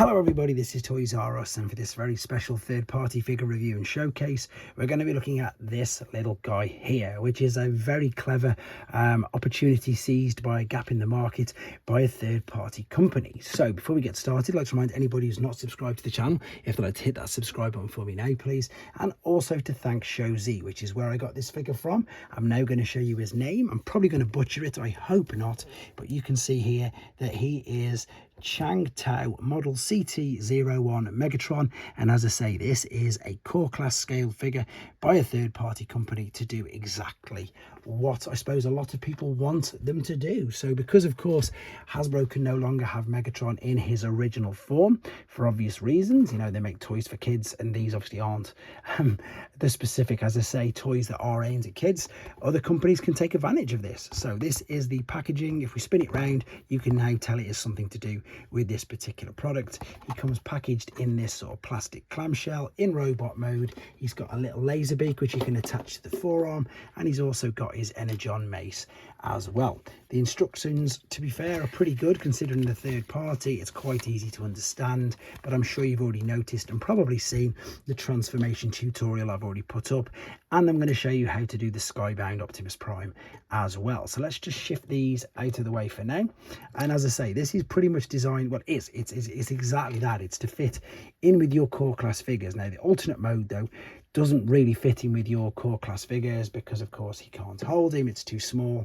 Hello everybody, this is Toysareruss, and for this very special third-party figure review and showcase, we're going to be looking at this little guy here, which is a very clever opportunity seized by a gap in the market by a third-party company. So before we get started, I'd like to remind anybody who's not subscribed to the channel, if they'd like to hit that subscribe button for me now, please, and also to thank Show Z, which is where I got this figure from. I'm now going to show you his name. I'm probably going to butcher it, I hope not, but you can see here that he is Chang model CT01 Megatron, and as I say, this is a core class scale figure by a third-party company to do exactly what I suppose a lot of people want them to do. So because of course Hasbro can no longer have Megatron in his original form for obvious reasons, you know, they make toys for kids and these obviously aren't the specific, as I say, toys that are aimed at kids. Other companies can take advantage of this. So this is the packaging. If we spin it round, you can now tell it is something to do with this particular product. He comes packaged in this sort of plastic clamshell in robot mode. He's got a little laser beak which you can attach to the forearm, and he's also got his energon mace as well. The instructions, to be fair, are pretty good considering the third party. It's quite easy to understand, but I'm sure you've already noticed and probably seen the transformation tutorial I've already put up, and I'm going to show you how to do the skybound Optimus Prime as well. So let's just shift these out of the way for now. And as I say, this is pretty much designed, well, it's exactly that. It's to fit in with your core class figures. Now the alternate mode though doesn't really fit in with your core class figures because of course he can't hold him, it's too small.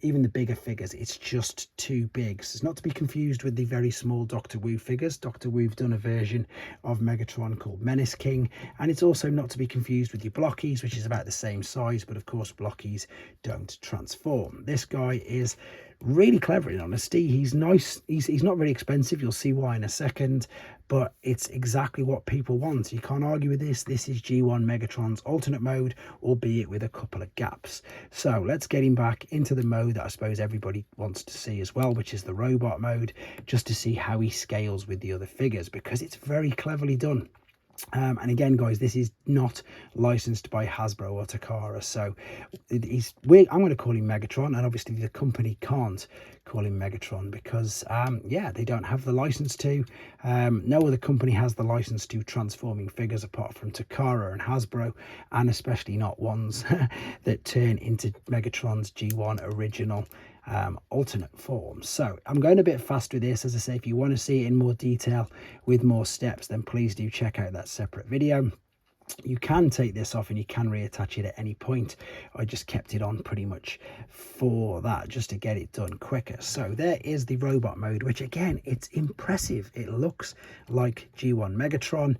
Even the bigger figures, it's just too big. So it's not to be confused with the very small Dr. Wu figures. Dr. Wu've done a version of Megatron called Menace King, and it's also not to be confused with your blockies, which is about the same size, but of course blockies don't transform. This guy is really clever, in honesty. He's nice, he's not very expensive, you'll see why in a second, but it's exactly what people want. You can't argue with this. This is G1 Megatron's alternate mode, albeit with a couple of gaps. So let's get him back into the mode that I suppose everybody wants to see as well, which is the robot mode, just to see how he scales with the other figures, because it's very cleverly done. And again guys, this is not licensed by Hasbro or Takara, so I'm going to call him Megatron, and obviously the company can't call him Megatron because yeah, they don't have the license to. No other company has the license to transforming figures apart from Takara and Hasbro, and especially not ones that turn into Megatron's G1 original alternate form. So I'm going a bit fast with this. As I say, if you want to see it in more detail with more steps, then please do check out that separate video. You can take this off and you can reattach it at any point. I just kept it on pretty much for that, just to get it done quicker. So there is the robot mode, which again, it's impressive. It looks like G1 Megatron.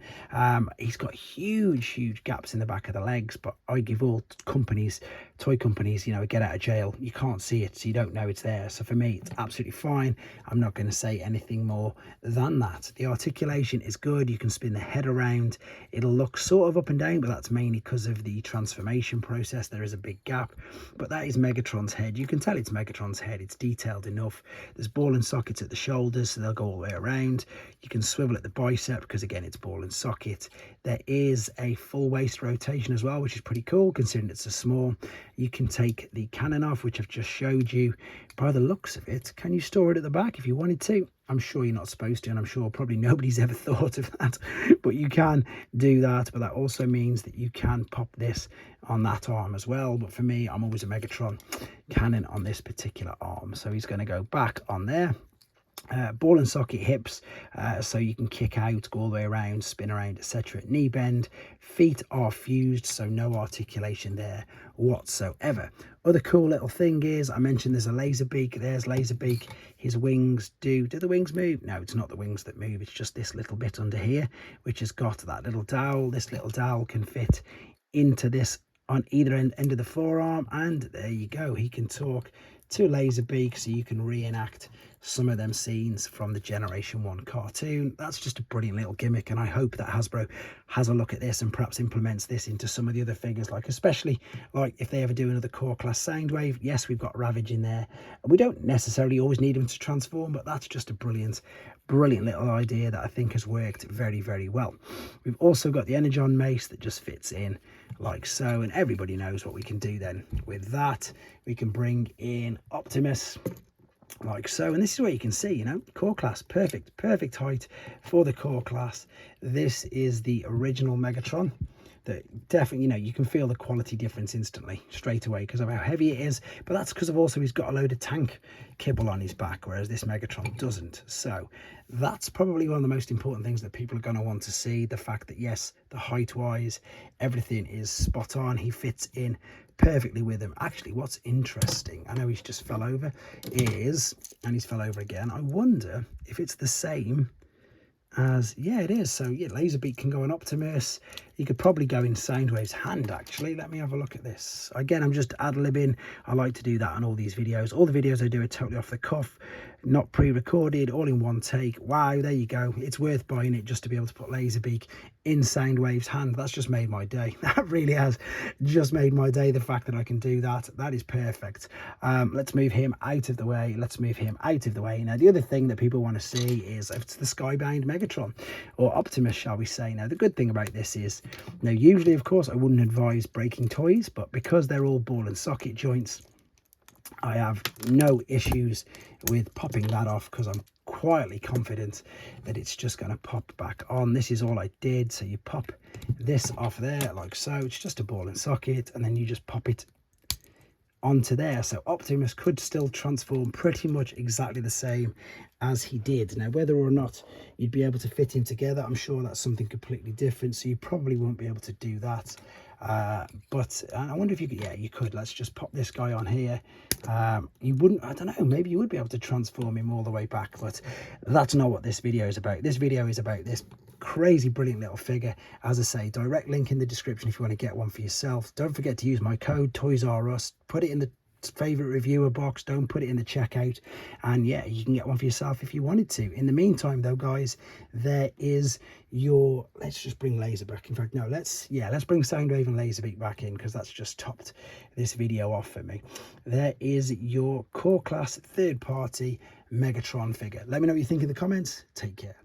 He's got huge gaps in the back of the legs, but I give all companies, toy companies, you know, get out of jail. You can't see it, so you don't know it's there. So for me, it's absolutely fine. I'm not going to say anything more than that. The articulation is good. You can spin the head around. It'll look sort of up and down, but that's mainly because of the transformation process. There is a big gap, but that is Megatron's head. You can tell it's Megatron's head. It's detailed enough. There's ball and sockets at the shoulders, so they'll go all the way around. You can swivel at the bicep because again, it's ball and socket. There is a full waist rotation as well, which is pretty cool considering it's a small. You can take the cannon off, which I've just showed you. By the looks of it, can you store it at the back if you wanted to? I'm sure you're not supposed to, and I'm sure probably nobody's ever thought of that, but you can do that. But that also means that you can pop this on that arm as well. But for me, I'm always a Megatron cannon on this particular arm, so he's going to go back on there. Ball and socket hips, so you can kick out, go all the way around, spin around, etc. Knee bend. Feet are fused, so no articulation there whatsoever. Other cool little thing is, I mentioned there's a laser beak. There's laser beak. His wings do the wings move? No, it's not the wings that move. It's just this little bit under here, which has got that little dowel. This little dowel can fit into this on either end of the forearm, and there you go. He can talk to laser beak, so you can reenact some of them scenes from the Generation 1 cartoon. That's just a brilliant little gimmick, and I hope that Hasbro has a look at this and perhaps implements this into some of the other figures, like especially like if they ever do another core class Soundwave. Yes, we've got Ravage in there, and we don't necessarily always need him to transform, but that's just a brilliant little idea that I think has worked very well. We've also got the energon mace that just fits in like so, and everybody knows what we can do then with that. We can bring in Optimus, like so. And this is where you can see, you know, core class, perfect height for the core class. This is the original Megatron. That definitely, you know, you can feel the quality difference instantly straight away because of how heavy it is, but that's because of also he's got a load of tank kibble on his back, whereas this Megatron doesn't. So that's probably one of the most important things that people are going to want to see, the fact that yes, the height wise everything is spot on. He fits in perfectly with him. Actually, what's interesting, I know he's just fell over, is, and he's fell over again, I wonder if it's the same as, yeah, it is. So yeah, Laserbeak can go on Optimus. You could probably go in Soundwave's hand, actually. Let me have a look at this. Again, I'm just ad-libbing. I like to do that on all these videos. All the videos I do are totally off the cuff, not pre-recorded, all in one take. Wow, there you go. It's worth buying it just to be able to put Laserbeak in Soundwave's hand. That's just made my day. That really has just made my day, the fact that I can do that. That is perfect. Let's move him out of the way. Let's move him out of the way. Now, the other thing that people want to see is if it's the Skybound Megatron, or Optimus, shall we say. Now, the good thing about this is, now, usually, of course, I wouldn't advise breaking toys, but because they're all ball and socket joints, I have no issues with popping that off because I'm quietly confident that it's just going to pop back on. This is all I did. So you pop this off there like so. It's just a ball and socket, and then you just pop it onto there. So Optimus could still transform pretty much exactly the same as he did. Now, whether or not you'd be able to fit him together, I'm sure that's something completely different, so you probably won't be able to do that. But I wonder if you could, yeah, you could. Let's just pop this guy on here. You wouldn't, I don't know, maybe you would be able to transform him all the way back, but that's not what this video is about. This video is about this crazy brilliant little figure. As I say, direct link in the description if you want to get one for yourself. Don't forget to use my code toysareruss. Put it in the favorite reviewer box, don't put it in the checkout, and yeah, you can get one for yourself if you wanted to. In the meantime though, guys, there is your, let's just bring Laser back. In fact, no, let's bring Soundwave and Laserbeak back in, because that's just topped this video off for me. There is your core class third party Megatron figure. Let me know what you think in the comments. Take care.